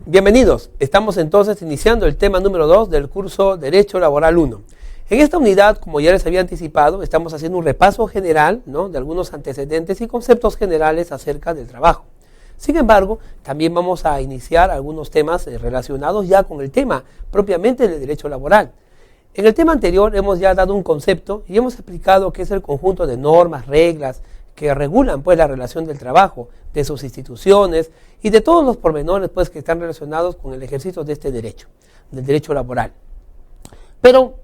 Bienvenidos, estamos entonces iniciando el tema número 2 del curso Derecho Laboral 1. En esta unidad, como ya les había anticipado, estamos haciendo un repaso general, ¿no?, de algunos antecedentes y conceptos generales acerca del trabajo. Sin embargo, también vamos a iniciar algunos temas relacionados ya con el tema propiamente del derecho laboral. En el tema anterior hemos ya dado un concepto y hemos explicado qué es el conjunto de normas, reglas, que regulan pues la relación del trabajo, de sus instituciones y de todos los pormenores pues que están relacionados con el ejercicio de este derecho, del derecho laboral. Pero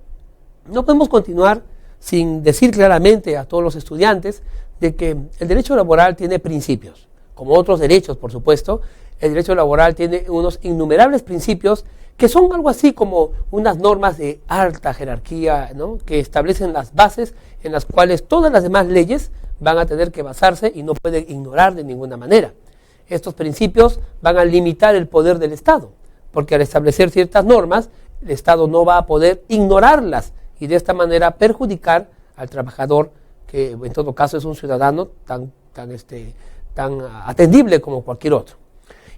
no podemos continuar sin decir claramente a todos los estudiantes de que el derecho laboral tiene principios. Como otros derechos, por supuesto, el derecho laboral tiene unos innumerables principios que son algo así como unas normas de alta jerarquía, ¿no?, que establecen las bases en las cuales todas las demás leyes van a tener que basarse y no pueden ignorar de ninguna manera. Estos principios van a limitar el poder del Estado, porque al establecer ciertas normas, el Estado no va a poder ignorarlas y de esta manera perjudicar al trabajador, que en todo caso es un ciudadano tan atendible como cualquier otro.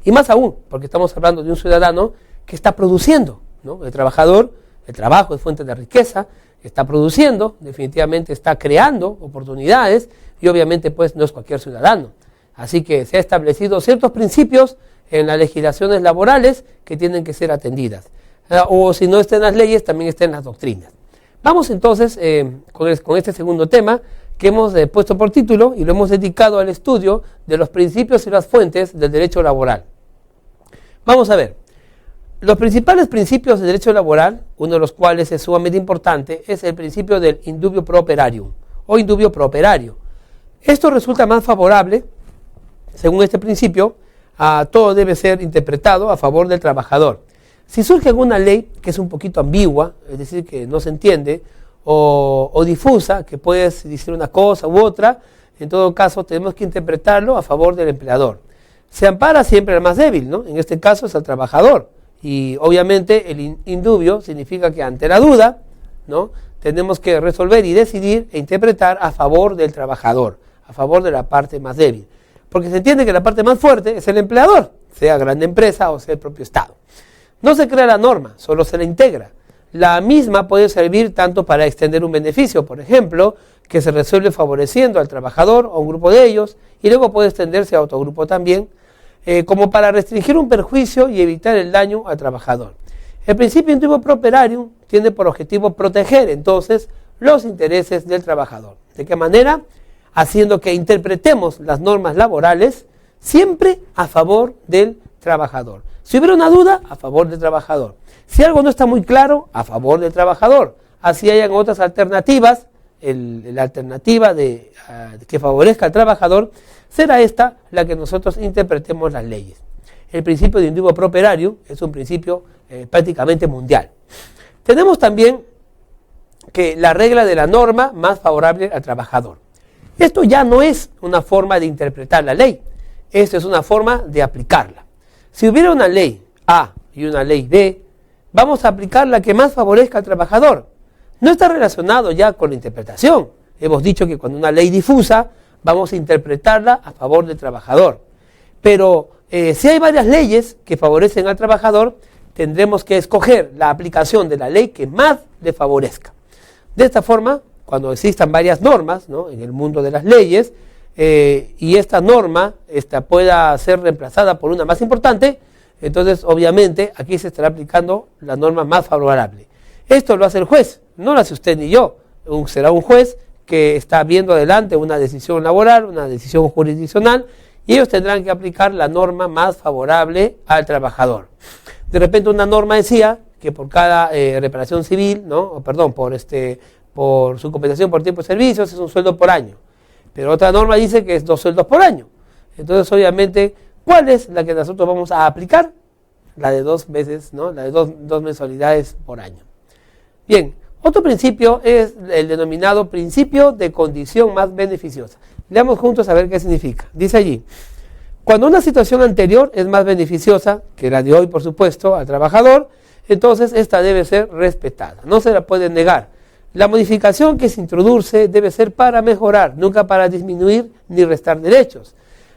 Y más aún, porque estamos hablando de un ciudadano que está produciendo, ¿no? El trabajador, el trabajo es fuente de riqueza, está produciendo, definitivamente está creando oportunidades y obviamente pues no es cualquier ciudadano. Así que se han establecido ciertos principios en las legislaciones laborales que tienen que ser atendidas. O si no está en las leyes, también está en las doctrinas. Vamos entonces con este segundo tema que hemos puesto por título y lo hemos dedicado al estudio de los principios y las fuentes del derecho laboral. Vamos a ver. Los principales principios del derecho laboral, uno de los cuales es sumamente importante, es el principio del indubio pro operarium o indubio pro operario. Esto resulta más favorable, según este principio, todo debe ser interpretado a favor del trabajador. Si surge alguna ley que es un poquito ambigua, es decir, que no se entiende, o difusa, que puede decir una cosa u otra, en todo caso tenemos que interpretarlo a favor del empleador. Se ampara siempre al más débil, ¿no? En este caso es al trabajador. Y obviamente el indubio significa que ante la duda, ¿no?, tenemos que resolver y decidir e interpretar a favor del trabajador, a favor de la parte más débil. Porque se entiende que la parte más fuerte es el empleador, sea grande empresa o sea el propio Estado. No se crea la norma, solo se la integra. La misma puede servir tanto para extender un beneficio, por ejemplo, que se resuelve favoreciendo al trabajador o a un grupo de ellos, y luego puede extenderse a otro grupo también, como para restringir un perjuicio y evitar el daño al trabajador. El principio indubio pro operario tiene por objetivo proteger entonces los intereses del trabajador. ¿De qué manera? Haciendo que interpretemos las normas laborales siempre a favor del trabajador. Si hubiera una duda, a favor del trabajador. Si algo no está muy claro, a favor del trabajador. Así hayan otras alternativas, la alternativa que favorezca al trabajador, será esta la que nosotros interpretemos las leyes. El principio de indubio pro operario es un principio prácticamente mundial. Tenemos también que la regla de la norma más favorable al trabajador. Esto ya no es una forma de interpretar la ley, esto es una forma de aplicarla. Si hubiera una ley A y una ley B, vamos a aplicar la que más favorezca al trabajador. No está relacionado ya con la interpretación. Hemos dicho que cuando una ley difusa, vamos a interpretarla a favor del trabajador. Pero si hay varias leyes que favorecen al trabajador, tendremos que escoger la aplicación de la ley que más le favorezca. De esta forma, cuando existan varias normas, ¿no?, en el mundo de las leyes, y esta norma pueda ser reemplazada por una más importante, entonces obviamente aquí se estará aplicando la norma más favorable. Esto lo hace el juez, no lo hace usted ni yo. Será un juez que está viendo adelante una decisión laboral, una decisión jurisdiccional, y ellos tendrán que aplicar la norma más favorable al trabajador. De repente una norma decía que por cada reparación civil, ¿no?, por su compensación por tiempo de servicios es un sueldo por año. Pero otra norma dice que es 2 sueldos por año. Entonces, obviamente, ¿cuál es la que nosotros vamos a aplicar? La de 2 veces, ¿no?, la de dos mensualidades por año. Bien, otro principio es el denominado principio de condición más beneficiosa. Leamos juntos a ver qué significa. Dice allí: cuando una situación anterior es más beneficiosa que la de hoy, por supuesto, al trabajador, entonces esta debe ser respetada, no se la puede negar. La modificación que se introduce debe ser para mejorar, nunca para disminuir ni restar derechos.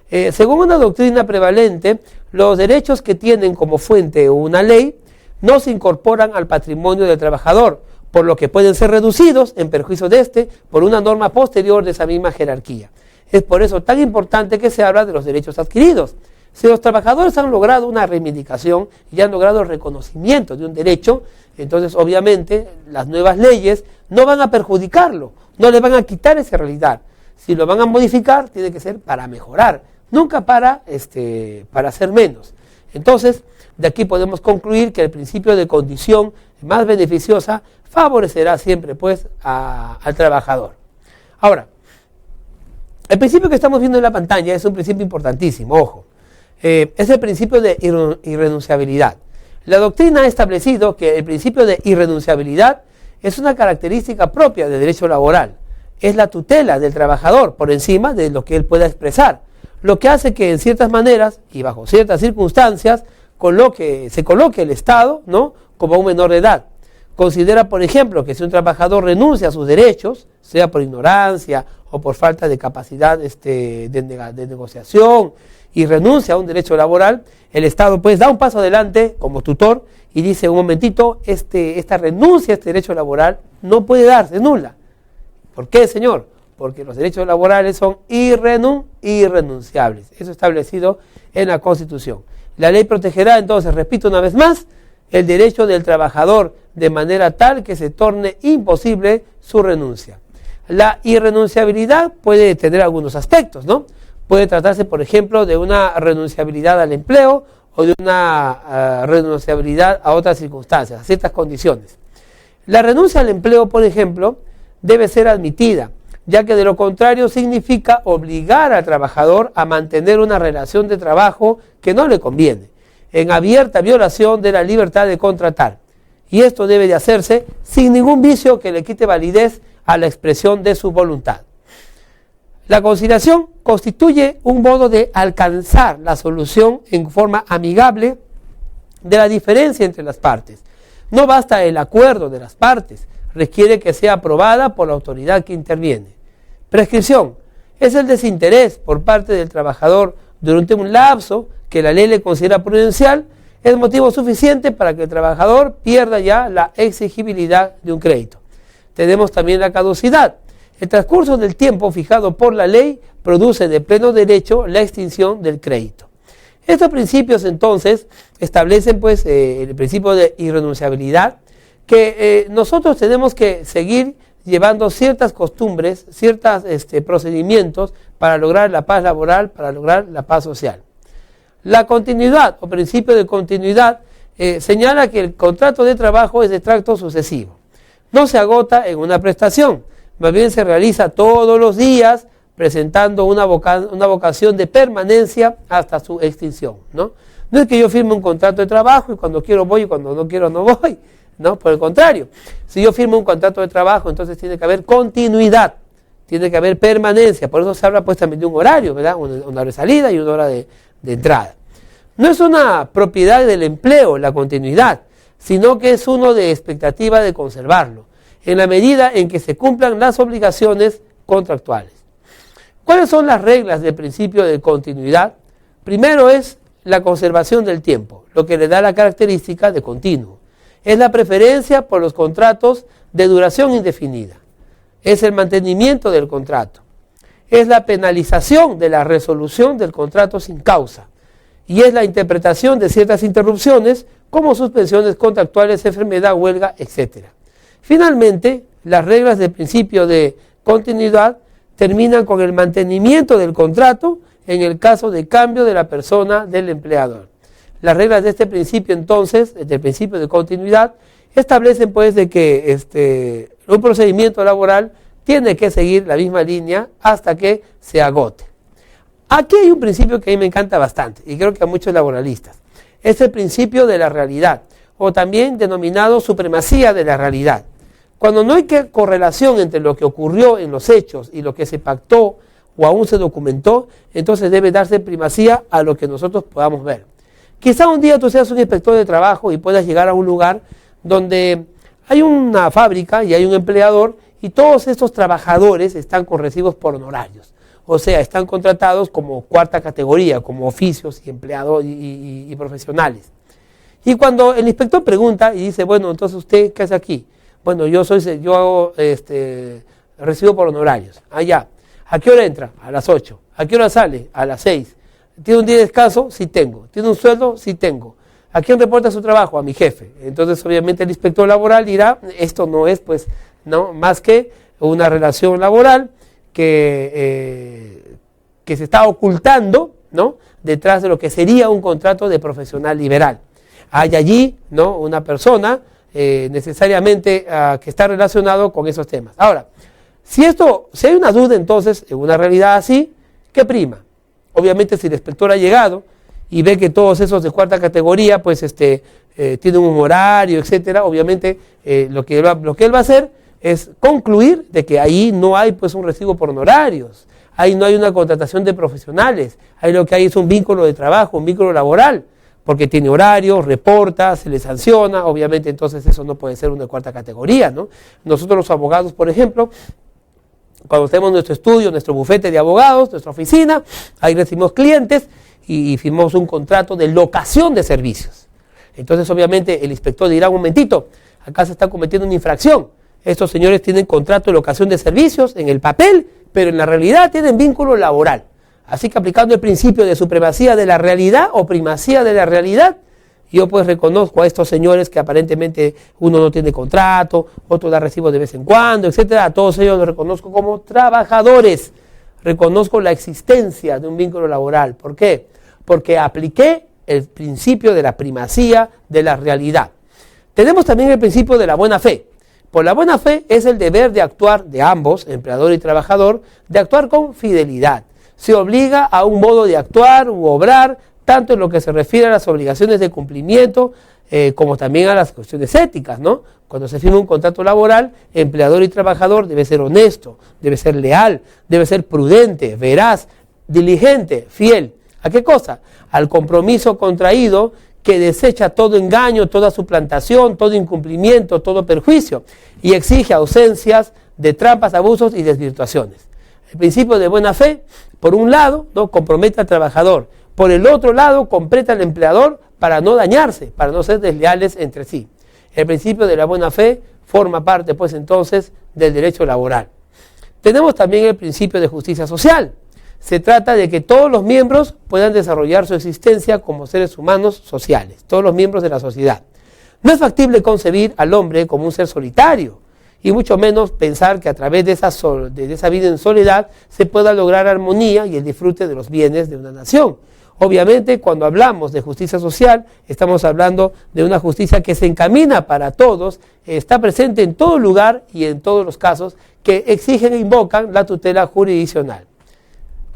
Según una doctrina prevalente, los derechos que tienen como fuente una ley no se incorporan al patrimonio del trabajador, por lo que pueden ser reducidos en perjuicio de éste por una norma posterior de esa misma jerarquía. Es por eso tan importante que se habla de los derechos adquiridos. Si los trabajadores han logrado una reivindicación y han logrado el reconocimiento de un derecho, entonces obviamente las nuevas leyes no van a perjudicarlo, no le van a quitar esa realidad. Si lo van a modificar, tiene que ser para mejorar, nunca para hacer menos. Entonces, de aquí podemos concluir que el principio de condición más beneficiosa favorecerá siempre pues al trabajador. Ahora, el principio que estamos viendo en la pantalla es un principio importantísimo, ojo. Es el principio de irrenunciabilidad. La doctrina ha establecido que el principio de irrenunciabilidad es una característica propia del derecho laboral. Es la tutela del trabajador por encima de lo que él pueda expresar, lo que hace que en ciertas maneras y bajo ciertas circunstancias se coloque el Estado, ¿no?, como un menor de edad. Considera, por ejemplo, que si un trabajador renuncia a sus derechos, sea por ignorancia o por falta de capacidad de negociación, y renuncia a un derecho laboral, el Estado pues da un paso adelante como tutor y dice: un momentito, esta renuncia a este derecho laboral no puede darse, nula. ¿Por qué, señor? Porque los derechos laborales son irrenunciables. Eso establecido en la Constitución. La ley protegerá entonces, repito una vez más, el derecho del trabajador de manera tal que se torne imposible su renuncia. La irrenunciabilidad puede tener algunos aspectos, ¿no? Puede tratarse, por ejemplo, de una renunciabilidad al empleo o de una renunciabilidad a otras circunstancias, a ciertas condiciones. La renuncia al empleo, por ejemplo, debe ser admitida, ya que de lo contrario significa obligar al trabajador a mantener una relación de trabajo que no le conviene, en abierta violación de la libertad de contratar. Y esto debe de hacerse sin ningún vicio que le quite validez a la expresión de su voluntad. La conciliación constituye un modo de alcanzar la solución en forma amigable de la diferencia entre las partes. No basta el acuerdo de las partes, requiere que sea aprobada por la autoridad que interviene. Prescripción es el desinterés por parte del trabajador durante un lapso que la ley le considera prudencial, es motivo suficiente para que el trabajador pierda ya la exigibilidad de un crédito. Tenemos también la caducidad. El transcurso del tiempo fijado por la ley produce de pleno derecho la extinción del crédito. Estos principios entonces establecen pues el principio de irrenunciabilidad, que nosotros tenemos que seguir llevando ciertas costumbres, ciertos procedimientos para lograr la paz laboral, para lograr la paz social. La continuidad o principio de continuidad señala que el contrato de trabajo es de tracto sucesivo. No se agota en una prestación, más bien se realiza todos los días presentando una vocación de permanencia hasta su extinción, ¿no? No es que yo firme un contrato de trabajo y cuando quiero voy y cuando no quiero no voy, ¿no? Por el contrario, si yo firmo un contrato de trabajo, entonces tiene que haber continuidad, tiene que haber permanencia. Por eso se habla pues también de un horario, ¿verdad? Una hora de salida y una hora de entrada. No es una propiedad del empleo la continuidad, sino que es uno de expectativa de conservarlo, en la medida en que se cumplan las obligaciones contractuales. ¿Cuáles son las reglas del principio de continuidad? Primero es la conservación del tiempo, lo que le da la característica de continuo. Es la preferencia por los contratos de duración indefinida. Es el mantenimiento del contrato. Es la penalización de la resolución del contrato sin causa. Y es la interpretación de ciertas interrupciones como suspensiones contractuales, enfermedad, huelga, etc. Finalmente, las reglas del principio de continuidad terminan con el mantenimiento del contrato en el caso de cambio de la persona del empleador. Las reglas de este principio entonces, del principio de continuidad, establecen pues de que un procedimiento laboral tiene que seguir la misma línea hasta que se agote. Aquí hay un principio que a mí me encanta bastante y creo que a muchos laboralistas. Es el principio de la realidad, o también denominado supremacía de la realidad. Cuando no hay correlación entre lo que ocurrió en los hechos y lo que se pactó o aún se documentó, entonces debe darse primacía a lo que nosotros podamos ver. Quizá un día tú seas un inspector de trabajo y puedas llegar a un lugar donde hay una fábrica y hay un empleador y todos estos trabajadores están con recibos por honorarios. o sea, están contratados como cuarta categoría, como oficios y empleados y profesionales. Y cuando el inspector pregunta y dice, bueno, entonces usted, ¿qué hace aquí? Bueno, yo recibo por honorarios. Ya. ¿A qué hora entra? A las 8. ¿A qué hora sale? A las 6. ¿Tiene un día de descanso? Sí tengo. ¿Tiene un sueldo? Sí tengo. ¿A quién reporta su trabajo? A mi jefe. Entonces, obviamente, el inspector laboral dirá, esto no es, pues, no más que una relación laboral que se está ocultando, ¿no?, detrás de lo que sería un contrato de profesional liberal. Hay allí, ¿no?, una persona necesariamente que está relacionado con esos temas. Ahora, si hay una duda entonces en una realidad así, ¿qué prima? Obviamente si el inspector ha llegado y ve que todos esos de cuarta categoría pues tienen un horario, etcétera, obviamente lo que él va a hacer es concluir de que ahí no hay pues un recibo por honorarios, ahí no hay una contratación de profesionales, ahí lo que hay es un vínculo de trabajo, un vínculo laboral, porque tiene horario, reporta, se le sanciona, obviamente entonces eso no puede ser una cuarta categoría, ¿no? Nosotros los abogados, por ejemplo, cuando tenemos nuestro estudio, nuestro bufete de abogados, nuestra oficina, ahí recibimos clientes y firmamos un contrato de locación de servicios. Entonces obviamente el inspector dirá, un momentito, acá se está cometiendo una infracción, estos señores tienen contrato de locación de servicios en el papel, pero en la realidad tienen vínculo laboral. Así que aplicando el principio de supremacía de la realidad o primacía de la realidad, yo pues reconozco a estos señores que aparentemente uno no tiene contrato, otro da recibo de vez en cuando, etcétera. A todos ellos los reconozco como trabajadores. Reconozco la existencia de un vínculo laboral. ¿Por qué? Porque apliqué el principio de la primacía de la realidad. Tenemos también el principio de la buena fe. Por la buena fe es el deber de actuar de ambos, empleador y trabajador, de actuar con fidelidad. Se obliga a un modo de actuar u obrar, tanto en lo que se refiere a las obligaciones de cumplimiento, como también a las cuestiones éticas, ¿no? Cuando se firma un contrato laboral, empleador y trabajador debe ser honesto, debe ser leal, debe ser prudente, veraz, diligente, fiel. ¿A qué cosa? Al compromiso contraído que desecha todo engaño, toda suplantación, todo incumplimiento, todo perjuicio y exige ausencias de trampas, abusos y desvirtuaciones. El principio de buena fe, por un lado, ¿no?, compromete al trabajador, por el otro lado, completa al empleador para no dañarse, para no ser desleales entre sí. El principio de la buena fe forma parte, pues entonces, del derecho laboral. Tenemos también el principio de justicia social. Se trata de que todos los miembros puedan desarrollar su existencia como seres humanos sociales, todos los miembros de la sociedad. No es factible concebir al hombre como un ser solitario, y mucho menos pensar que a través de esa vida en soledad se pueda lograr armonía y el disfrute de los bienes de una nación. Obviamente, cuando hablamos de justicia social, estamos hablando de una justicia que se encamina para todos, está presente en todo lugar y en todos los casos que exigen e invocan la tutela jurisdiccional.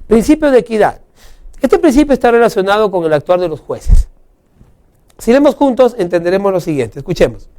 Principio de equidad. Este principio está relacionado con el actuar de los jueces. Si leemos juntos, entenderemos lo siguiente. Escuchemos.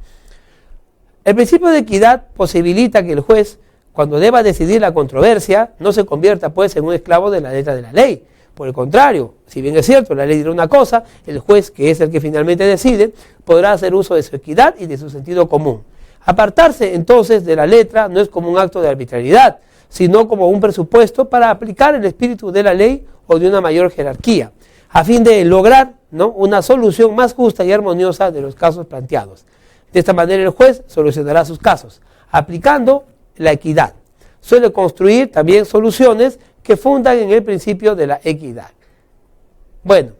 El principio de equidad posibilita que el juez, cuando deba decidir la controversia, no se convierta pues en un esclavo de la letra de la ley. Por el contrario, si bien es cierto, la ley dirá una cosa, el juez, que es el que finalmente decide, podrá hacer uso de su equidad y de su sentido común. Apartarse entonces de la letra no es como un acto de arbitrariedad, sino como un presupuesto para aplicar el espíritu de la ley o de una mayor jerarquía, a fin de lograr, ¿no?, una solución más justa y armoniosa de los casos planteados. De esta manera el juez solucionará sus casos, aplicando la equidad. Suele construir también soluciones que fundan en el principio de la equidad. Bueno,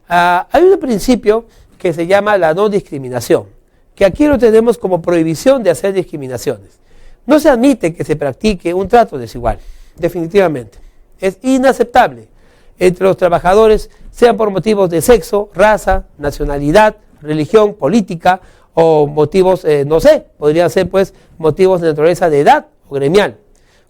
hay un principio que se llama la no discriminación, que aquí lo tenemos como prohibición de hacer discriminaciones. No se admite que se practique un trato desigual, definitivamente. Es inaceptable entre los trabajadores, sean por motivos de sexo, raza, nacionalidad, religión, política o motivos, podrían ser pues motivos de naturaleza de edad o gremial.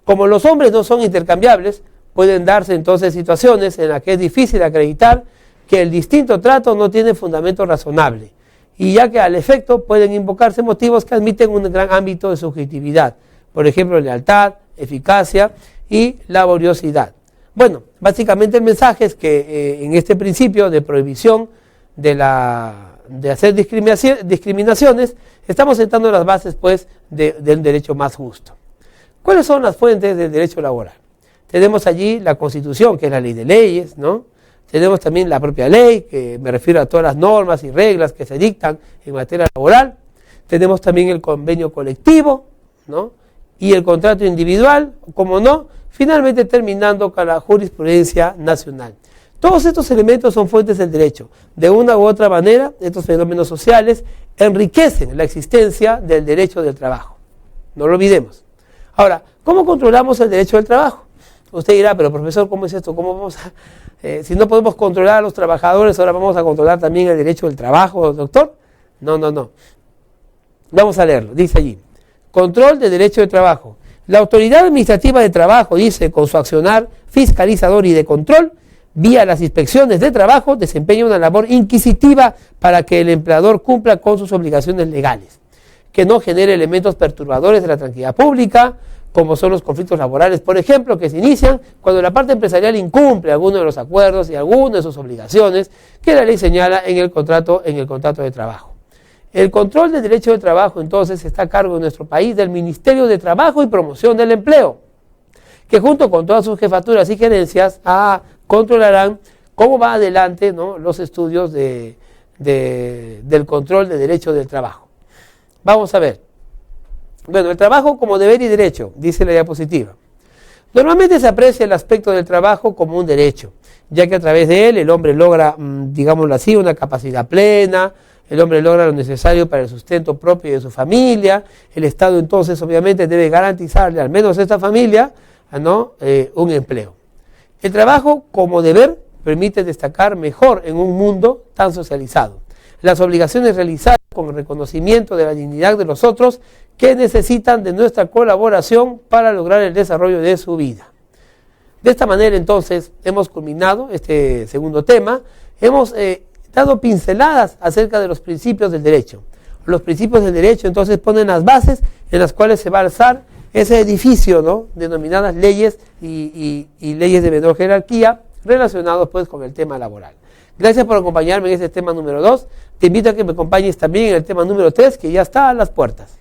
Como los hombres no son intercambiables, pueden darse entonces situaciones en las que es difícil acreditar que el distinto trato no tiene fundamento razonable, y ya que al efecto pueden invocarse motivos que admiten un gran ámbito de subjetividad, por ejemplo, lealtad, eficacia y laboriosidad. Bueno, básicamente el mensaje es que en este principio de prohibición de hacer discriminaciones, estamos sentando las bases pues del derecho más justo. ¿Cuáles son las fuentes del derecho laboral? Tenemos allí la Constitución, que es la ley de leyes, ¿no? Tenemos también la propia ley, que me refiero a todas las normas y reglas que se dictan en materia laboral. Tenemos también el convenio colectivo, ¿no? Y el contrato individual, como no, finalmente terminando con la jurisprudencia nacional. Todos estos elementos son fuentes del derecho. De una u otra manera, estos fenómenos sociales enriquecen la existencia del derecho del trabajo. No lo olvidemos. Ahora, ¿cómo controlamos el derecho del trabajo? Usted dirá, pero profesor, ¿cómo es esto? ¿Cómo vamos a, si no podemos controlar a los trabajadores, ahora vamos a controlar también el derecho del trabajo, doctor? No. Vamos a leerlo, dice allí. Control del derecho de trabajo. La autoridad administrativa de trabajo, dice, con su accionar fiscalizador y de control, vía las inspecciones de trabajo, desempeña una labor inquisitiva para que el empleador cumpla con sus obligaciones legales, que no genere elementos perturbadores de la tranquilidad pública, como son los conflictos laborales, por ejemplo, que se inician cuando la parte empresarial incumple alguno de los acuerdos y alguna de sus obligaciones que la ley señala en el contrato de trabajo. El control del derecho de trabajo, entonces, está a cargo de nuestro país del Ministerio de Trabajo y Promoción del Empleo, que junto con todas sus jefaturas y gerencias controlarán cómo va adelante, ¿no?, los estudios del control del derecho del trabajo. Vamos a ver. Bueno, el trabajo como deber y derecho, dice la diapositiva. Normalmente se aprecia el aspecto del trabajo como un derecho, ya que a través de él el hombre logra, digámoslo así, una capacidad plena, el hombre logra lo necesario para el sustento propio de su familia, el Estado entonces obviamente debe garantizarle al menos a esta familia, ¿no?, un empleo. El trabajo como deber permite destacar mejor en un mundo tan socializado. Las obligaciones realizadas con el reconocimiento de la dignidad de los otros que necesitan de nuestra colaboración para lograr el desarrollo de su vida. De esta manera entonces hemos culminado este segundo tema, hemos dado pinceladas acerca de los principios del derecho. Los principios del derecho entonces ponen las bases en las cuales se va a alzar ese edificio, ¿no?, denominadas leyes y leyes de menor jerarquía relacionados pues con el tema laboral. Gracias por acompañarme en este tema número 2. Te invito a que me acompañes también en el tema número 3, que ya está a las puertas.